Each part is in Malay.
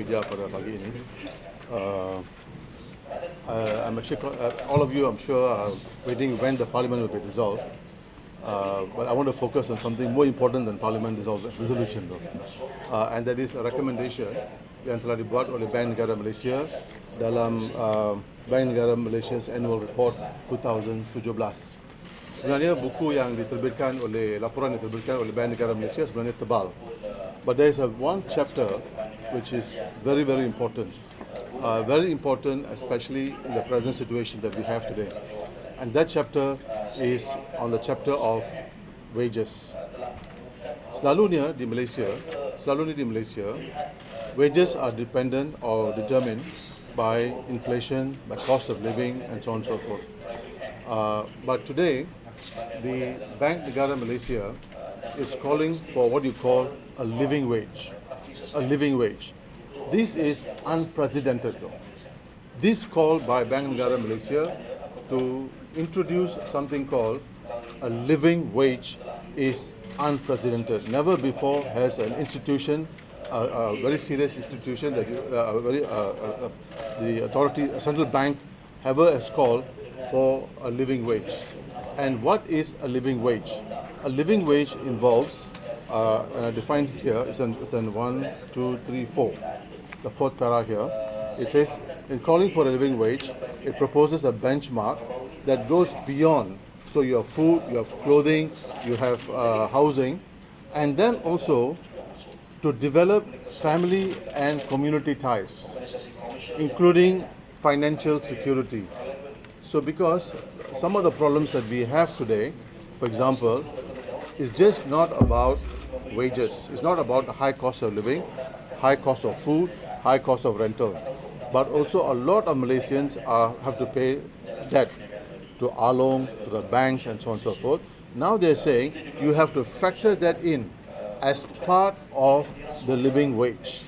media pada pagi ini. I'm actually, all of you, I'm sure, are waiting when the Parliament will be dissolved. But I want to focus on something more important than Parliament resolution, though. And that is a recommendation yang telah dibuat oleh Bank Negara Malaysia dalam Bank Negara Malaysia's Annual Report 2017. Sebenarnya buku yang diterbitkan oleh, laporan yang diterbitkan oleh Bank Negara Malaysia sebenarnya tebal. But there is one chapter which is very, very important. Very important, especially in the present situation that we have today. And that chapter is on the chapter of wages. Selalunya di Malaysia, wages are dependent or determined by inflation, by cost of living, and so on and so forth. But today, the Bank Negara Malaysia is calling for what you call a living wage. A living wage. This is unprecedented, though. This call by Bank Negara Malaysia to introduce something called a living wage is unprecedented. Never before has an institution, a very serious institution that the authority, a central bank, ever has called for a living wage. And what is a living wage? A living wage involves, defined here, it's in 1, 2, 3, 4. The fourth para here. It says, in calling for a living wage, it proposes a benchmark that goes beyond. So you have food, you have clothing, you have housing, and then also to develop family and community ties, including financial security. So because some of the problems that we have today, for example, is just not about wages. It's not about the high cost of living, high cost of food, high cost of rental. But also a lot of Malaysians have to pay debt to Along, to the banks, and so on and so forth. Now they're saying you have to factor that in as part of the living wage.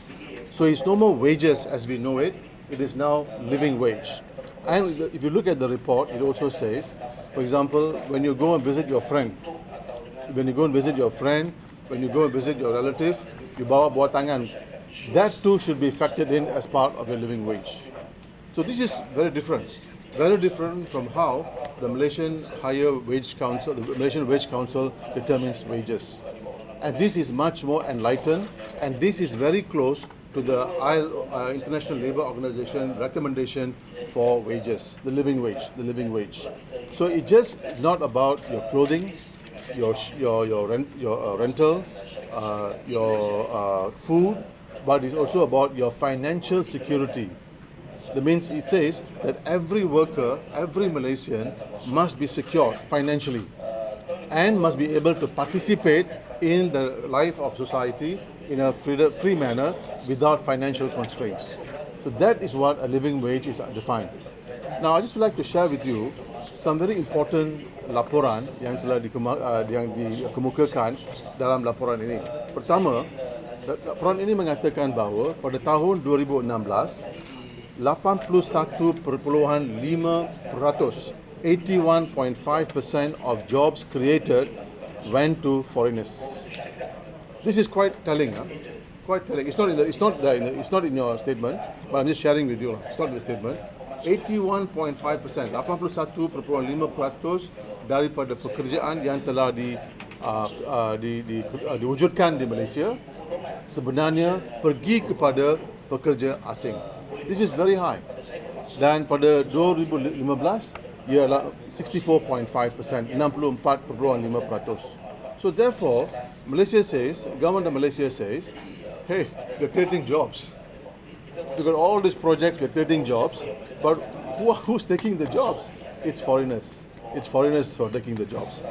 So it's no more wages as we know it, it is now living wage. And if you look at the report, it also says, for example, when you go and visit your friend, when you go and visit your relative, you bawa buah tangan, that too should be factored in as part of your living wage. So this is very different from how the Malaysian Wage Council determines wages. And this is much more enlightened, and this is very close to the International Labour Organization recommendation for wages, the living wage. So it's just not about your clothing, your rental, your food, but it's also about your financial security. That means it says that every worker, every Malaysian must be secured financially and must be able to participate in the life of society in a free manner without financial constraints. So that is what a living wage is defined. Now I just would like to share with you some very important laporan yang telah dikemukakan dalam laporan ini. Pertama, laporan ini mengatakan bahawa pada tahun 2016, 81.5%, 81.5% of jobs created went to foreigners. This is quite telling, quite telling. It's not in your statement, but I'm just sharing with you. It's not in the statement. 81.5%, 81.5% daripada pekerjaan yang telah diwujudkan di Malaysia sebenarnya pergi kepada pekerja asing. This is very high. Dan pada 2015 ialah 64.5%, 64.5%. So therefore, government of Malaysia says, hey, we're creating jobs. We've got all these projects, we're creating jobs, but who's taking the jobs? It's foreigners. It's foreigners who are taking the jobs.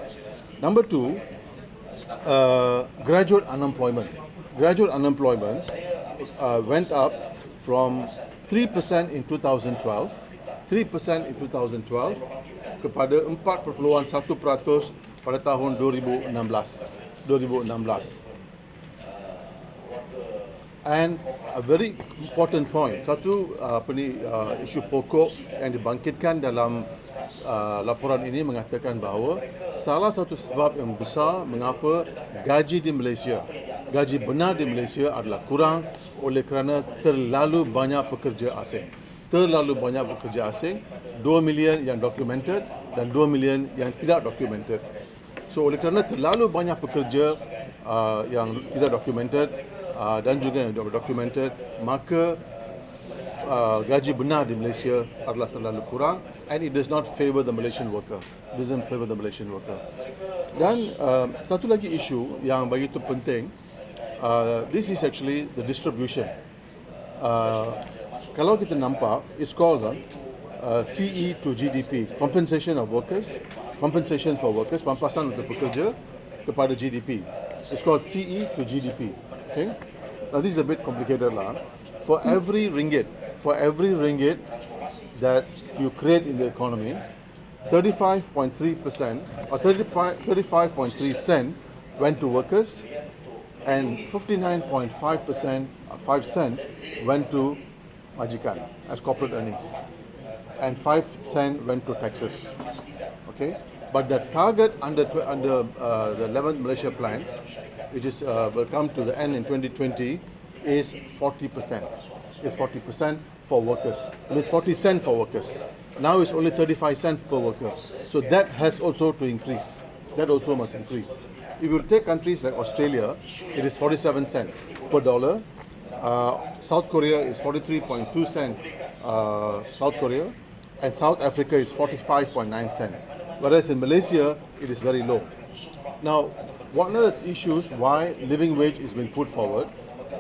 Number two, graduate unemployment. Graduate unemployment went up from 3% in 2012 kepada 4.1% pada tahun 2016. And a very important point, satu isu pokok yang dibangkitkan dalam laporan ini mengatakan bahawa salah satu sebab yang besar mengapa gaji di Malaysia gaji benar di Malaysia adalah kurang oleh kerana terlalu banyak pekerja asing. Terlalu banyak pekerja asing, 2 million yang documented dan 2 million yang tidak documented. So oleh kerana terlalu banyak pekerja yang tidak documented dan juga yang documented, maka gaji benar di Malaysia adalah terlalu kurang, and it does not favor the Malaysian worker. It doesn't favor the Malaysian worker. Dan satu lagi isu yang begitu penting, this is actually the distribution. Kalau kita nampak, it's called CE to GDP, compensation of workers, compensation for workers, pampasan untuk pekerja kepada GDP. It's called CE to GDP. Okay? Now this is a bit complicated lah. For every ringgit that you create in the economy, 35.3% or 35.3 cent went to workers, and 59.5%, 5 cent went to majikan as corporate earnings, and 5 cent went to taxes. Okay, but the target under the 11th Malaysia Plan, which is will come to the end in 2020, is 40%. It's 40% for workers. It is 40 cent for workers. Now it's only 35 cents per worker. So that has also to increase. That also must increase. If you take countries like Australia, it is 47 cents per dollar. South Korea is 43.2 cents, South Korea, and South Africa is 45.9 cents. Whereas in Malaysia, it is very low. Now, one of the issues why living wage is being put forward,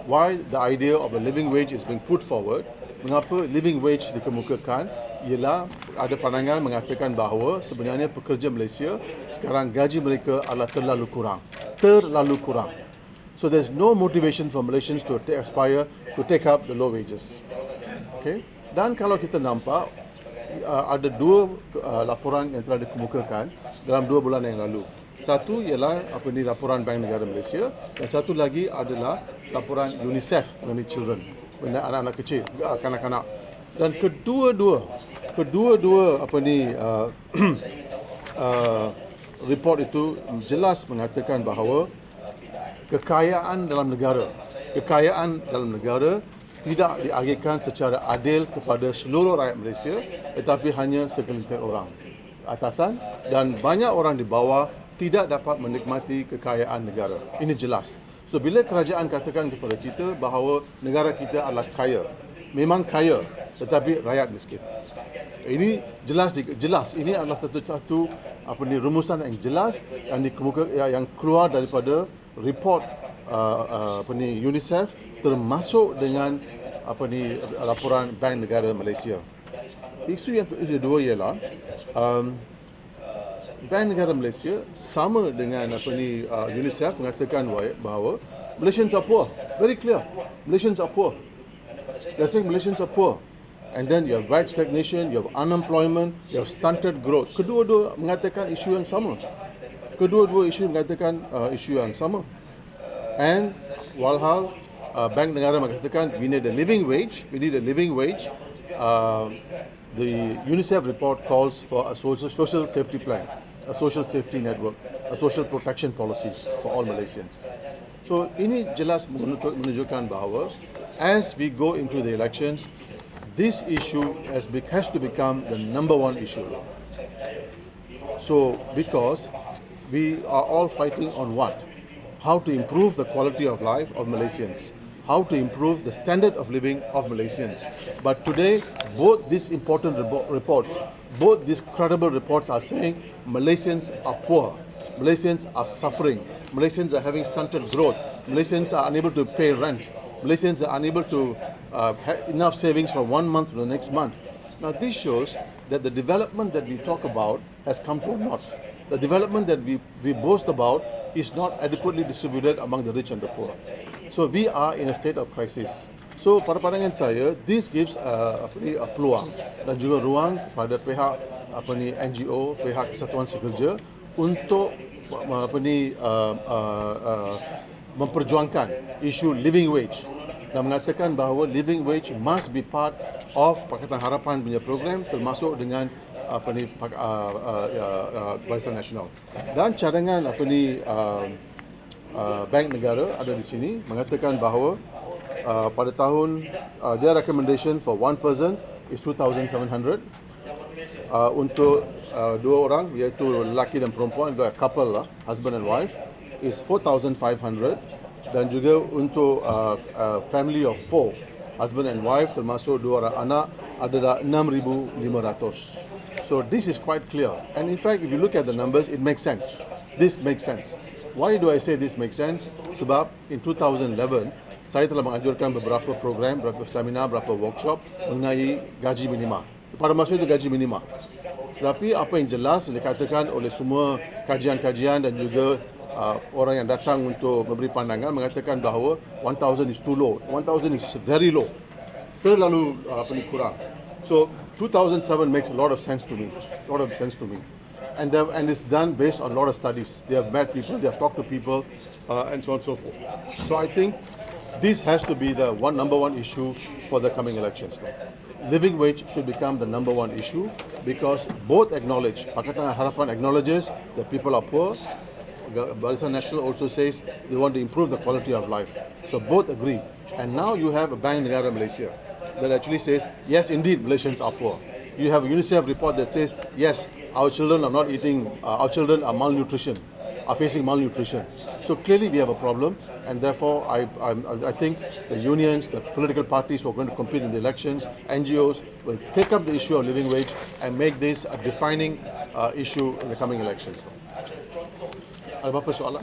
why the idea of a living wage is being put forward, mengapa living wage dikemukakan, ialah ada pandangan mengatakan bahawa sebenarnya pekerja Malaysia sekarang gaji mereka adalah terlalu kurang. Terlalu kurang. So there's no motivation for Malaysians to aspire to take up the low wages. Okay? Dan kalau kita nampak, ada dua laporan yang telah dikemukakan dalam 2 bulan yang lalu. Satu ialah laporan Bank Negara Malaysia, dan satu lagi adalah laporan UNICEF mengenai children, mengenai anak-anak kecil, kanak-kanak. Dan kedua-dua report itu jelas mengatakan bahawa kekayaan dalam negara tidak diagihkan secara adil kepada seluruh rakyat Malaysia, tetapi hanya segelintir orang atasan, dan banyak orang di bawah tidak dapat menikmati kekayaan negara. Ini jelas. So bila kerajaan katakan kepada kita bahawa negara kita adalah kaya, memang kaya, tetapi rakyat miskin. Ini jelas. Ini adalah satu rumusan yang jelas yang keluar daripada report UNICEF, termasuk dengan laporan Bank Negara Malaysia. Isu yang kedua ialah Bank Negara Malaysia sama dengan UNICEF mengatakan bahawa Malaysians are poor. Very clear. Malaysians are poor. They're saying Malaysians are poor. And then you have wage stagnation, you have unemployment, you have stunted growth. Kedua-dua mengatakan isu yang sama. And walhal Bank Negara mengatakan we need a living wage. The UNICEF report calls for a social safety plan, a social safety network, a social protection policy for all Malaysians. So ini jelas menunjukkan bahawa as we go into the elections, this issue has to become the number one issue. So because we are all fighting on what? How to improve the quality of life of Malaysians, how to improve the standard of living of Malaysians. But today, both these important reports, both these credible reports are saying Malaysians are poor, Malaysians are suffering, Malaysians are having stunted growth, Malaysians are unable to pay rent, Malaysians are unable to have enough savings from 1 month to the next month. Now this shows that the development that we talk about has come to a naught. The development that we boast about is not adequately distributed among the rich and the poor. So we are in a state of crisis. So pada pandangan saya, this gives a peluang dan juga ruang kepada pihak NGO, pihak kesatuan sekerja untuk memperjuangkan isu living wage dan mengatakan bahawa living wage must be part of Pakatan Harapan punya program, termasuk dengan Barisan Nasional. Dan cadangan Bank Negara ada di sini mengatakan bahawa pada tahun their recommendation for one person is 2,700, untuk dua orang iaitu lelaki dan perempuan, the couple lah, husband and wife, is 4,500, dan juga untuk family of 4, husband and wife termasuk dua orang anak, adalah 6,500. So this is quite clear, and in fact if you look at the numbers it makes sense. This makes sense. Why do I say this makes sense? Sebab in 2011 saya telah menganjurkan beberapa program, beberapa seminar, beberapa workshop mengenai gaji minima. Pada masa itu gaji minima. Tapi apa yang jelas dikatakan oleh semua kajian-kajian dan juga orang yang datang untuk memberi pandangan mengatakan bahawa 1,000 is too low. 1,000 is very low. Terlalu kurang. So 2007 makes a lot of sense to me. And it's done based on a lot of studies. They have met people, they have talked to people, and so on and so forth. So I think this has to be the number one issue for the coming elections. Living wage should become the number one issue because both acknowledge, Pakatan Harapan acknowledges that people are poor. Barisan Nasional also says they want to improve the quality of life. So both agree. And now you have a Bank Negara Malaysia that actually says, yes, indeed, Malaysians are poor. You have a UNICEF report that says, yes, our children are not eating, our children are facing malnutrition. So clearly we have a problem, and therefore I think the unions, the political parties who are going to compete in the elections, NGOs, will take up the issue of living wage and make this a defining issue in the coming elections. Ada apa soalan?